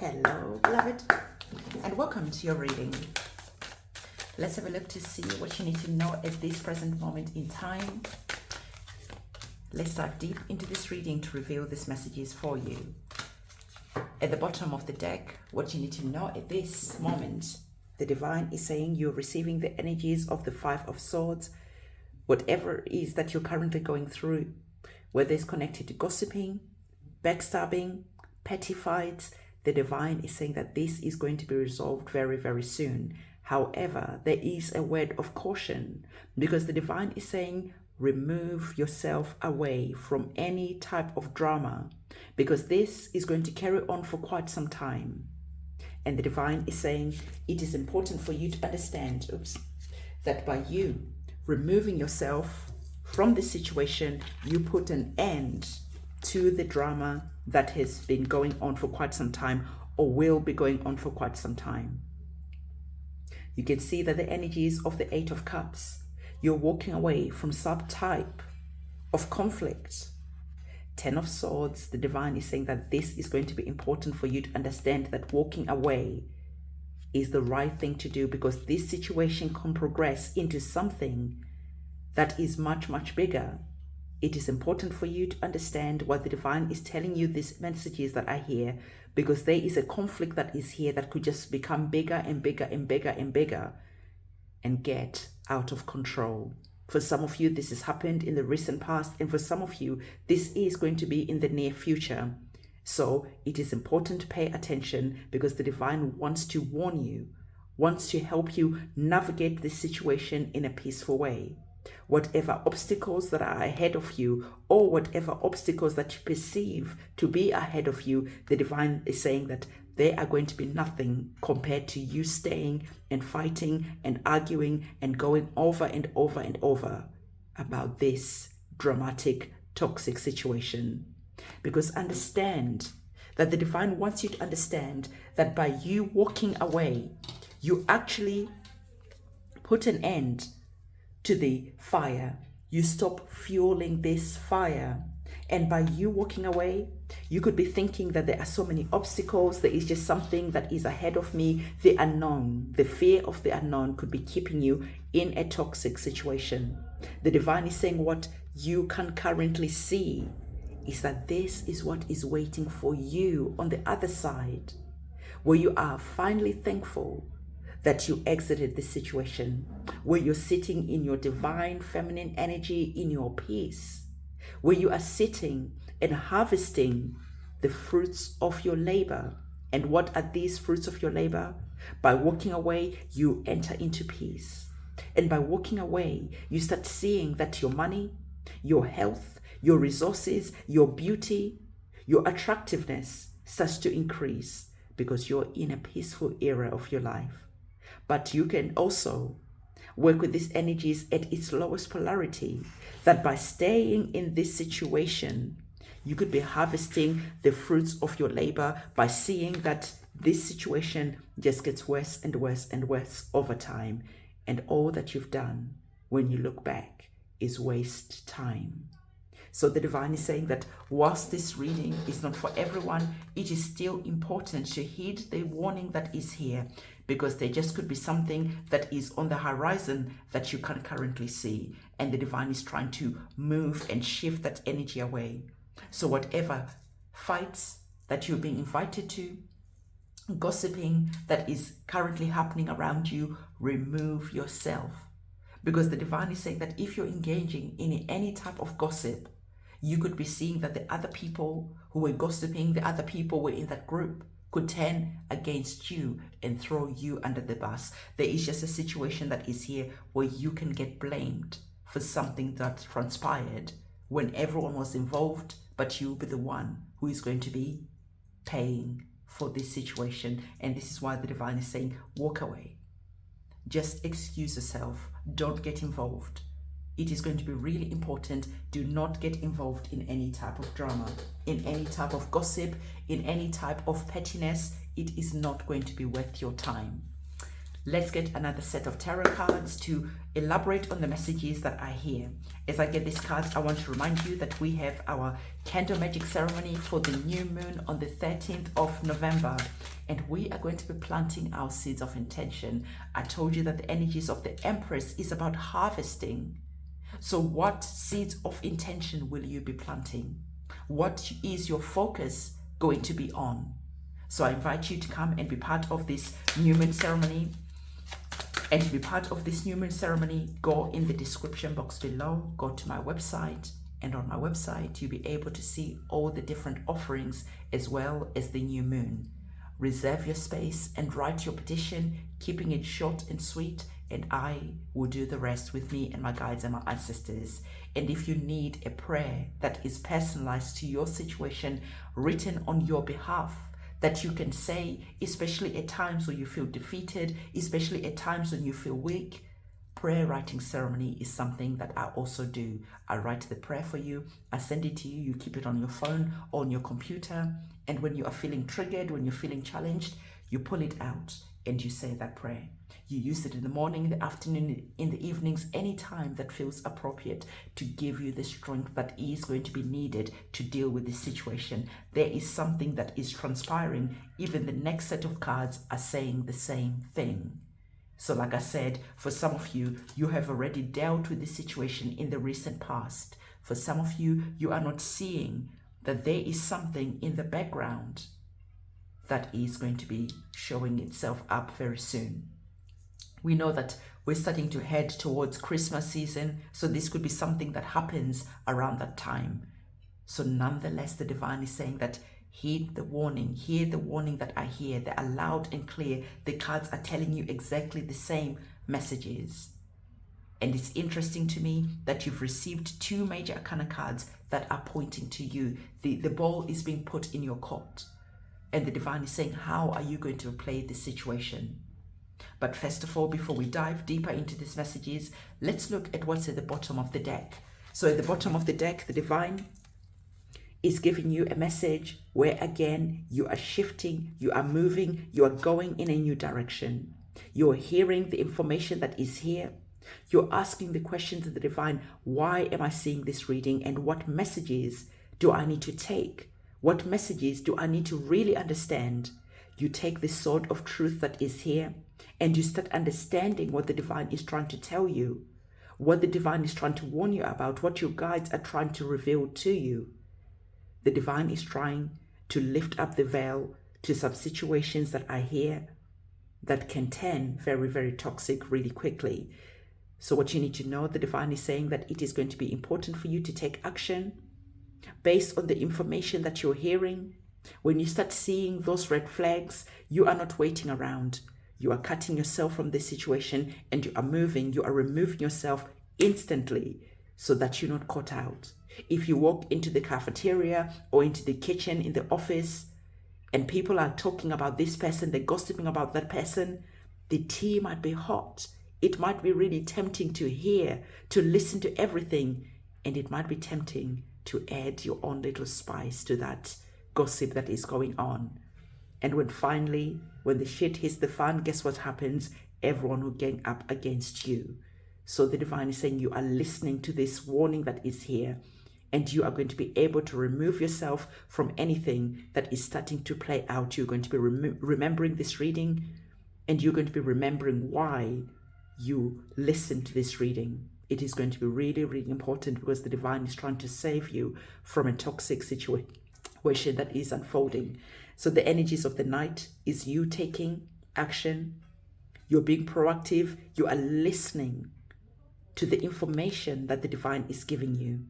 Hello, beloved, and welcome to your reading. Let's have a look to see what you need to know at this present moment in time. Let's dive deep into this reading to reveal these messages for you. At the bottom of the deck, what you need to know at this moment, the divine is saying you're receiving the energies of the Five of Swords, whatever it is that you're currently going through, whether it's connected to gossiping, backstabbing, petty fights. The divine is saying that this is going to be resolved very, very soon. However, there is a word of caution because the divine is saying remove yourself away from any type of drama because this is going to carry on for quite some time. And the divine is saying it is important for you to understand that by you removing yourself from the situation, you put an end to the drama that has been going on for quite some time or will be going on for quite some time. You can see that the energies of the Eight of Cups, you're walking away from some type of conflict. Ten of Swords, the divine is saying that this is going to be important for you to understand that walking away is the right thing to do because this situation can progress into something that is much, much bigger. It is important for you to understand what the divine is telling you, these messages that are here, because there is a conflict that is here that could just become bigger and bigger and bigger and bigger and get out of control. For some of you, this has happened in the recent past, and for some of you, this is going to be in the near future. So it is important to pay attention because the divine wants to warn you, wants to help you navigate this situation in a peaceful way. Whatever obstacles that are ahead of you or whatever obstacles that you perceive to be ahead of you, the divine is saying that they are going to be nothing compared to you staying and fighting and arguing and going over and over and over about this dramatic, toxic situation. Because understand that the divine wants you to understand that by you walking away, you actually put an end to the fire. You stop fueling this fire. And by you walking away, you could be thinking that there are so many obstacles, there is just something that is ahead of me. The unknown, the fear of the unknown could be keeping you in a toxic situation. The divine is saying what you can currently see is that this is what is waiting for you on the other side, where you are finally thankful that you exited this situation, where you're sitting in your divine feminine energy, in your peace, where you are sitting and harvesting the fruits of your labor. And what are these fruits of your labor? By walking away, you enter into peace. And by walking away, you start seeing that your money, your health, your resources, your beauty, your attractiveness starts to increase because you're in a peaceful era of your life. But you can also work with these energies at its lowest polarity, that by staying in this situation, you could be harvesting the fruits of your labor by seeing that this situation just gets worse and worse and worse over time. And all that you've done when you look back is waste time. So the divine is saying that whilst this reading is not for everyone, it is still important to heed the warning that is here, because there just could be something that is on the horizon that you can't currently see. And the divine is trying to move and shift that energy away. So whatever fights that you're being invited to, gossiping that is currently happening around you, remove yourself. Because the divine is saying that if you're engaging in any type of gossip, you could be seeing that the other people who were gossiping, the other people were in that group, could turn against you and throw you under the bus. There is just a situation that is here where you can get blamed for something that transpired when everyone was involved, but you'll be the one who is going to be paying for this situation. And this is why the divine is saying, walk away. Just excuse yourself. Don't get involved. It is going to be really important. Do not get involved in any type of drama, in any type of gossip, in any type of pettiness. It is not going to be worth your time. Let's get another set of tarot cards to elaborate on the messages that are here. As I get these cards, I want to remind you that we have our candle magic ceremony for the new moon on the 13th of November. and we are going to be planting our seeds of intention. I told you that the energies of the Empress is about harvesting. So what seeds of intention will you be planting? What is your focus going to be on? So I invite you to come and be part of this new moon ceremony. And to be part of this new moon ceremony, go in the description box below, go to my website, and on my website, you'll be able to see all the different offerings as well as the new moon. Reserve your space and write your petition, keeping it short and sweet, and I will do the rest with me and my guides and my ancestors. And if you need a prayer that is personalized to your situation, written on your behalf, that you can say, especially at times when you feel defeated, especially at times when you feel weak, prayer writing ceremony is something that I also do. I write the prayer for you, I send it to you, you keep it on your phone or on your computer, and when you are feeling triggered, when you're feeling challenged, you pull it out and you say that prayer. You use it in the morning, in the afternoon, in the evenings, any time that feels appropriate to give you the strength that is going to be needed to deal with this situation. There is something that is transpiring. Even the next set of cards are saying the same thing. So like I said, for some of you, you have already dealt with this situation in the recent past. For some of you, you are not seeing that there is something in the background that is going to be showing itself up very soon. We know that we're starting to head towards Christmas season, so this could be something that happens around that time. So nonetheless, the divine is saying that heed the warning that I hear. They are loud and clear. The cards are telling you exactly the same messages. And it's interesting to me that you've received two major arcana cards that are pointing to you. The ball is being put in your court. And the divine is saying, how are you going to play this situation? But first of all, before we dive deeper into these messages, let's look at what's at the bottom of the deck. So at the bottom of the deck, the divine is giving you a message where again, you are shifting, you are moving, you are going in a new direction. You're hearing the information that is here. You're asking the question to the divine, why am I seeing this reading and what messages do I need to take? What messages do I need to really understand? You take the sword of truth that is here and you start understanding what the divine is trying to tell you, what the divine is trying to warn you about, what your guides are trying to reveal to you. The divine is trying to lift up the veil to some situations that are here that can turn very, very toxic really quickly. So what you need to know, the divine is saying that it is going to be important for you to take action based on the information that you're hearing. When you start seeing those red flags, you are not waiting around. You are cutting yourself from this situation and you are moving, you are removing yourself instantly so that you're not caught out. If you walk into the cafeteria or into the kitchen in the office and people are talking about this person, they're gossiping about that person, the tea might be hot. It might be really tempting to hear, to listen to everything, and it might be tempting to add your own little spice to that gossip that is going on. And when the shit hits the fan, guess what happens? Everyone will gang up against you. So the divine is saying you are listening to this warning that is here, and you are going to be able to remove yourself from anything that is starting to play out. You're going to be remembering this reading, and you're going to be remembering why you listen to this reading. It is going to be really, really important because the divine is trying to save you from a toxic situation that is unfolding. So the energies of the night is you taking action. You're being proactive. You are listening to the information that the divine is giving you.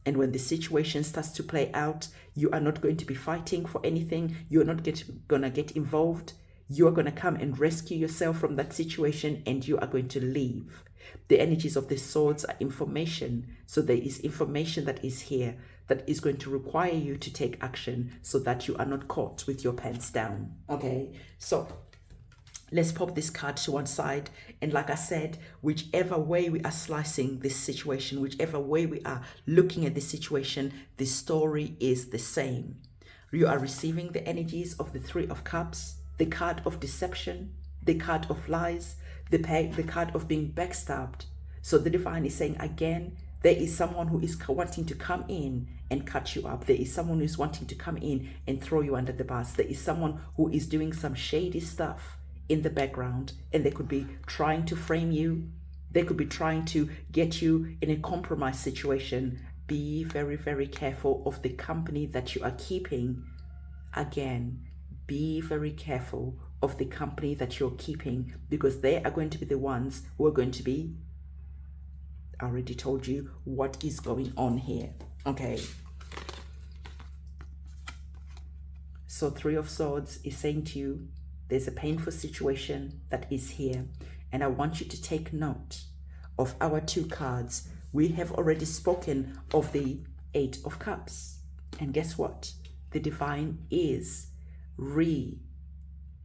And when the situation starts to play out, you are not going to be fighting for anything. You're not going to get involved. You are going to come and rescue yourself from that situation and you are going to leave. The energies of the swords are information. So there is information that is here that is going to require you to take action so that you are not caught with your pants down. Okay, so let's pop this card to one side. And like I said, whichever way we are slicing this situation, whichever way we are looking at this situation, the story is the same. You are receiving the energies of the Three of Cups, the card of deception, the card of lies, the card of being backstabbed. So the divine is saying again, There is someone who is wanting to come in and cut you up. There is someone who is wanting to come in and throw you under the bus. There is someone who is doing some shady stuff in the background, and they could be trying to frame you. They could be trying to get you in a compromise situation. Be very, very careful of the company that you are keeping. Again, be very careful of the company that you're keeping, because they are going to be the ones who are going to be, I already told you what is going on here. Okay. So Three of Swords is saying to you, there's a painful situation that is here. And I want you to take note of our two cards. We have already spoken of the Eight of Cups. And guess what? The Divine is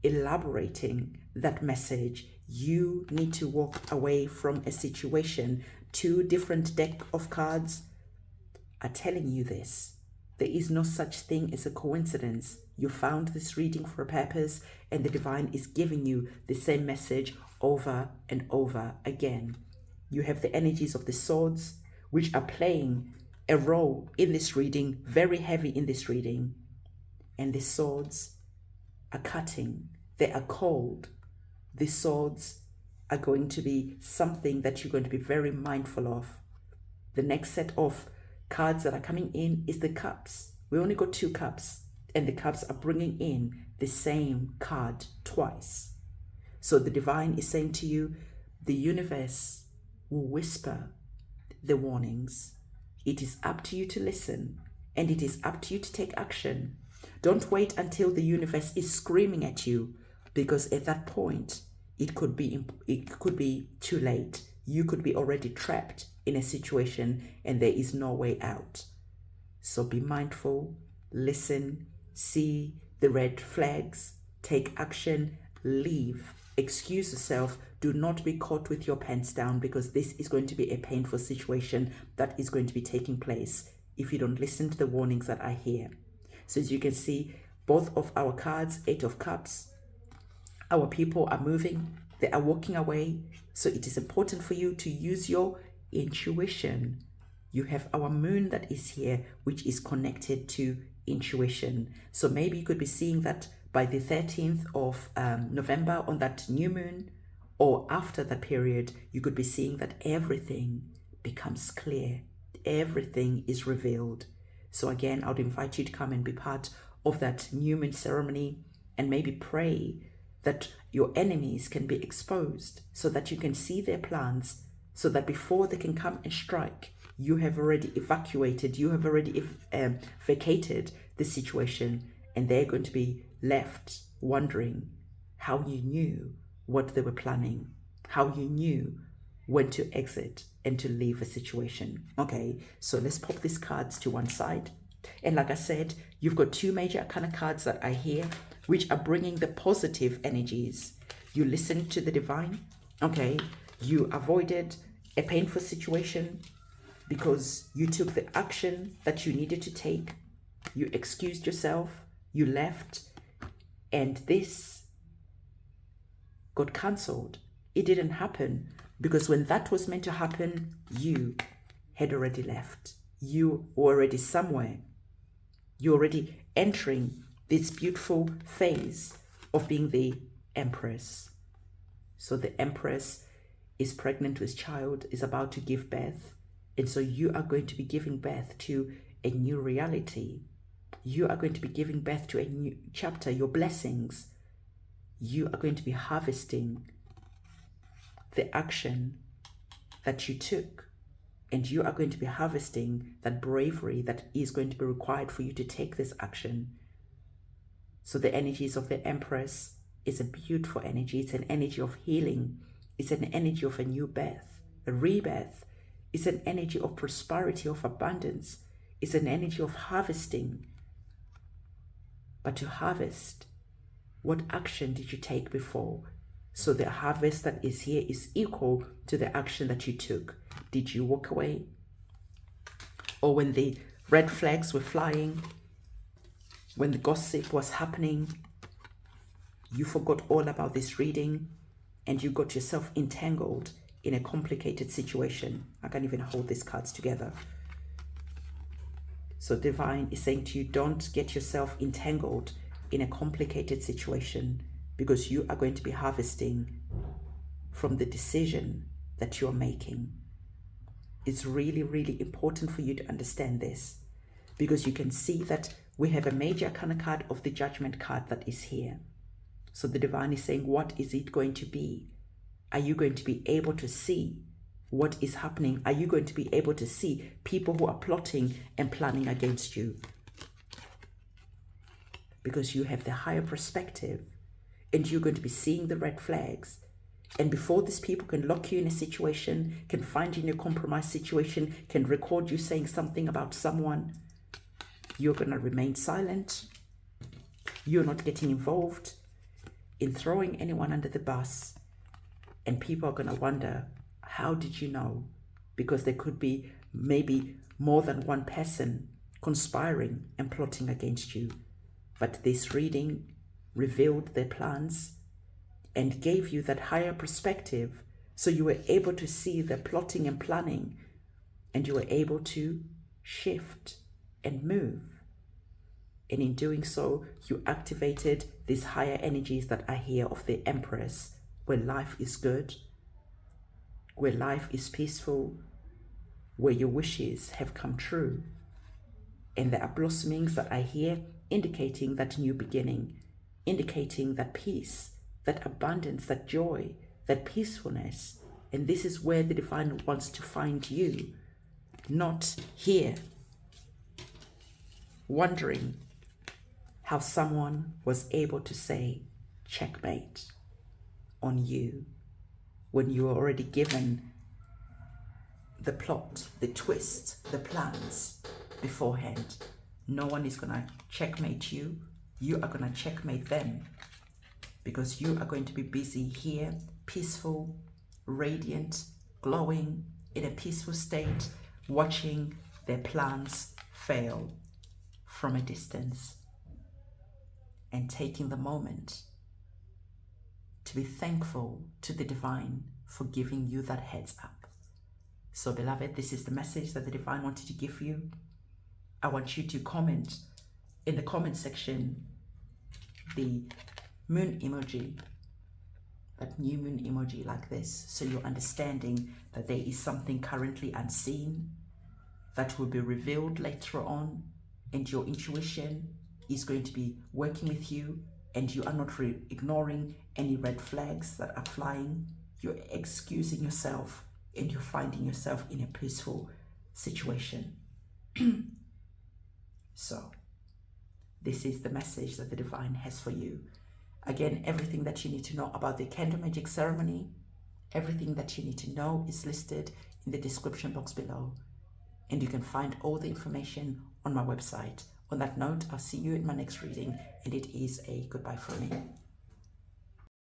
elaborating that message. You need to walk away from a situation. Two different deck of cards are telling you this. There is no such thing as a coincidence. You found this reading for a purpose, and the Divine is giving you the same message over and over again. You have the energies of the swords, which are playing a role in this reading, very heavy in this reading. And the swords are cutting. They are cold. The swords are going to be something that you're going to be very mindful of. The next set of cards that are coming in is the cups. We only got two cups, and the cups are bringing in the same card twice. So the Divine is saying to you, the universe will whisper the warnings. It is up to you to listen, and it is up to you to take action. Don't wait until the universe is screaming at you, because at that point, it could be too late. You could be already trapped in a situation and there is no way out. So be mindful, listen, see the red flags, take action, leave, excuse yourself. Do not be caught with your pants down, because this is going to be a painful situation that is going to be taking place if you don't listen to the warnings that I hear. So as you can see, both of our cards, Eight of Cups, our people are moving, they are walking away. So it is important for you to use your intuition. You have our moon that is here, which is connected to intuition. So maybe you could be seeing that by the 13th of November on that new moon, or after that period, you could be seeing that everything becomes clear. Everything is revealed. So again, I would invite you to come and be part of that new moon ceremony, and maybe pray that your enemies can be exposed so that you can see their plans, so that before they can come and strike, you have already evacuated, you have already vacated the situation, and they're going to be left wondering how you knew what they were planning, how you knew when to exit and to leave a situation. Okay, so let's pop these cards to one side. And like I said, you've got two major arcana cards that are here, which are bringing the positive energies. You listened to the Divine, okay? You avoided a painful situation because you took the action that you needed to take. You excused yourself, you left, and this got cancelled. It didn't happen because when that was meant to happen, you had already left. You were already somewhere. You're already entering this beautiful phase of being the Empress. So the Empress is pregnant with child, is about to give birth. And so you are going to be giving birth to a new reality. You are going to be giving birth to a new chapter, your blessings. You are going to be harvesting the action that you took. And you are going to be harvesting that bravery that is going to be required for you to take this action. So the energies of the Empress is a beautiful energy. It's an energy of healing. It's an energy of a new birth, a rebirth. It's an energy of prosperity, of abundance. It's an energy of harvesting. But to harvest, what action did you take before? So the harvest that is here is equal to the action that you took. Did you walk away? Or when the red flags were flying, when the gossip was happening, you forgot all about this reading and you got yourself entangled in a complicated situation. I can't even hold these cards together. So Divine is saying to you, don't get yourself entangled in a complicated situation, because you are going to be harvesting from the decision that you're making. It's really, really important for you to understand this, because you can see that we have a major arcana card of the Judgment card that is here. So the Divine is saying, what is it going to be? Are you going to be able to see what is happening? Are you going to be able to see people who are plotting and planning against you? Because you have the higher perspective, and you're going to be seeing the red flags. And before these people can lock you in a situation, can find you in a compromised situation, can record you saying something about someone, you're going to remain silent. You're not getting involved in throwing anyone under the bus. And people are going to wonder, how did you know? Because there could be maybe more than one person conspiring and plotting against you. But this reading revealed their plans and gave you that higher perspective, so you were able to see the plotting and planning, and you were able to shift and move. And in doing so, you activated these higher energies that are here of the Empress, where life is good, where life is peaceful, where your wishes have come true. And there are blossomings that are here, indicating that new beginning, indicating that peace, that abundance, that joy, that peacefulness. And this is where the Divine wants to find you, not here wondering how someone was able to say checkmate on you when you were already given the plot, the twist, the plans beforehand. No one is going to checkmate you. You are going to checkmate them, because you are going to be busy here, peaceful, radiant, glowing, in a peaceful state, watching their plans fail from a distance, and taking the moment to be thankful to the Divine for giving you that heads up. So beloved, this is the message that the Divine wanted to give you. I want you to comment in the comment section the moon emoji, that new moon emoji like this, so you're understanding that there is something currently unseen that will be revealed later on, and your intuition is going to be working with you, and you are not ignoring any red flags that are flying. You're excusing yourself, and you're finding yourself in a peaceful situation. So this is the message that the Divine has for you. Again, everything that you need to know about the Candle Magic ceremony, everything that you need to know is listed in the description box below. And you can find all the information on my website. On that note, I'll see you in my next reading, and it is a goodbye for me.